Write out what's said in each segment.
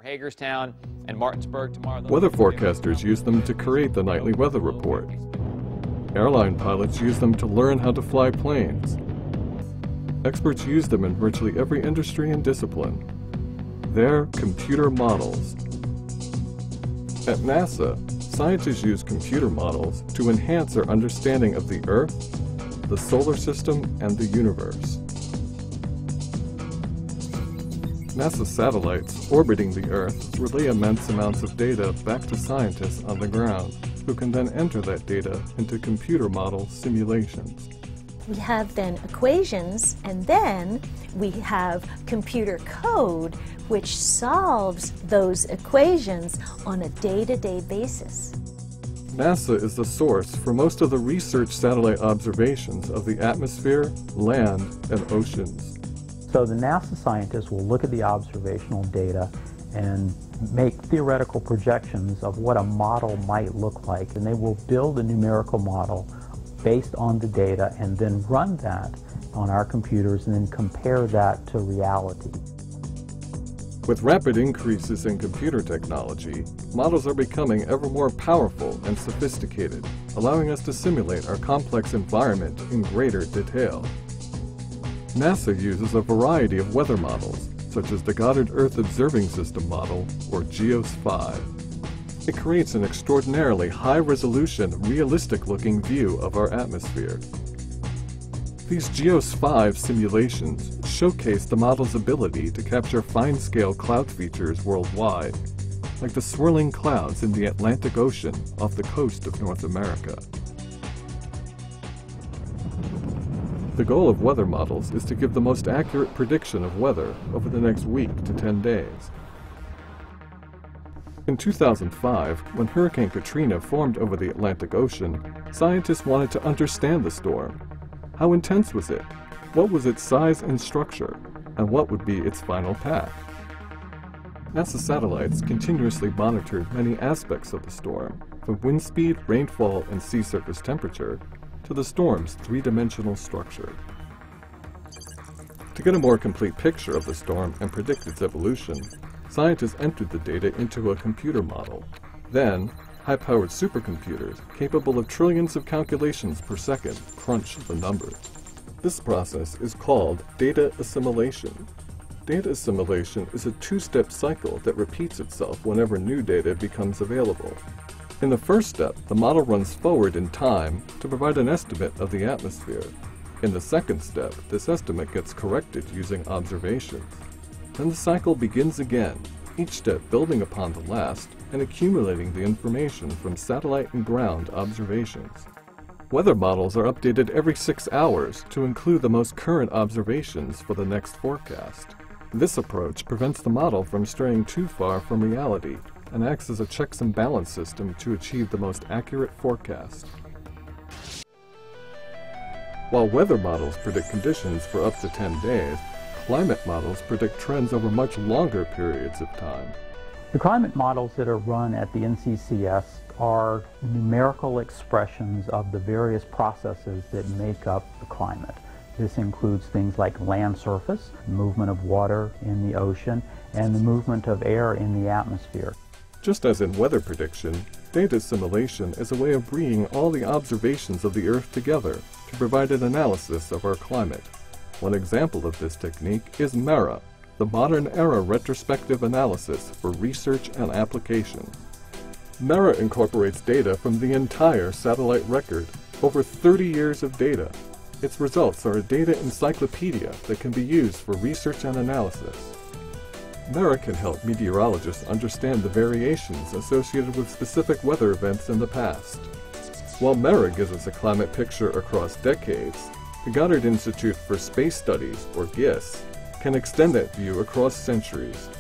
Hagerstown and Martinsburg tomorrow. Weather forecasters use them to create the nightly weather report. Airline pilots use them to learn how to fly planes. Experts use them in virtually every industry and discipline. They're computer models. At NASA, scientists use computer models to enhance our understanding of the Earth, the solar system, and the universe. NASA satellites orbiting the Earth relay immense amounts of data back to scientists on the ground, who can then enter that data into computer model simulations. We have then equations, and then we have computer code which solves those equations on a day-to-day basis. NASA is the source for most of the research satellite observations of the atmosphere, land, and oceans. So the NASA scientists will look at the observational data and make theoretical projections of what a model might look like, and they will build a numerical model based on the data and then run that on our computers and then compare that to reality. With rapid increases in computer technology, models are becoming ever more powerful and sophisticated, allowing us to simulate our complex environment in greater detail. NASA uses a variety of weather models, such as the Goddard Earth Observing System model, or GEOS-5. It creates an extraordinarily high-resolution, realistic-looking view of our atmosphere. These GEOS-5 simulations showcase the model's ability to capture fine-scale cloud features worldwide, like the swirling clouds in the Atlantic Ocean off the coast of North America. The goal of weather models is to give the most accurate prediction of weather over the next week to 10 days. In 2005, when Hurricane Katrina formed over the Atlantic Ocean, scientists wanted to understand the storm. How intense was it? What was its size and structure? And what would be its final path? NASA satellites continuously monitored many aspects of the storm, from wind speed, rainfall, and sea surface temperature, to the storm's three-dimensional structure. To get a more complete picture of the storm and predict its evolution, scientists entered the data into a computer model. Then, high-powered supercomputers, capable of trillions of calculations per second, crunched the numbers. This process is called data assimilation. Data assimilation is a two-step cycle that repeats itself whenever new data becomes available. In the first step, the model runs forward in time to provide an estimate of the atmosphere. In the second step, this estimate gets corrected using observations. Then the cycle begins again, each step building upon the last and accumulating the information from satellite and ground observations. Weather models are updated every 6 hours to include the most current observations for the next forecast. This approach prevents the model from straying too far from reality and acts as a checks and balance system to achieve the most accurate forecast. While weather models predict conditions for up to 10 days, climate models predict trends over much longer periods of time. The climate models that are run at the NCCS are numerical expressions of the various processes that make up the climate. This includes things like land surface, movement of water in the ocean, and the movement of air in the atmosphere. Just as in weather prediction, data assimilation is a way of bringing all the observations of the Earth together to provide an analysis of our climate. One example of this technique is MERA, the Modern Era Retrospective Analysis for Research and Application. MERA incorporates data from the entire satellite record, over 30 years of data. Its results are a data encyclopedia that can be used for research and analysis. MERA can help meteorologists understand the variations associated with specific weather events in the past. While MERA gives us a climate picture across decades, the Goddard Institute for Space Studies, or GISS, can extend that view across centuries.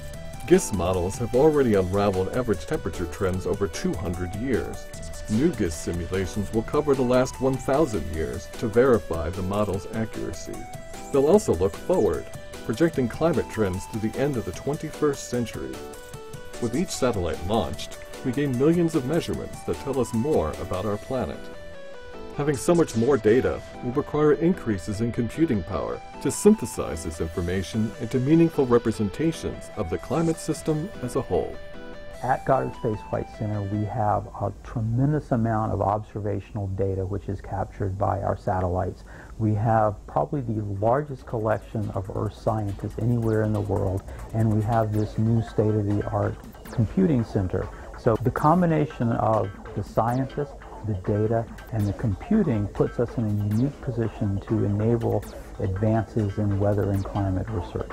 GISS models have already unraveled average temperature trends over 200 years. New GISS simulations will cover the last 1,000 years to verify the model's accuracy. They'll also look forward, projecting climate trends to the end of the 21st century. With each satellite launched, we gain millions of measurements that tell us more about our planet. Having so much more data will require increases in computing power to synthesize this information into meaningful representations of the climate system as a whole. At Goddard Space Flight Center, we have a tremendous amount of observational data which is captured by our satellites. We have probably the largest collection of Earth scientists anywhere in the world, and we have this new state-of-the-art computing center. So the combination of the scientists, the data, and the computing puts us in a unique position to enable advances in weather and climate research.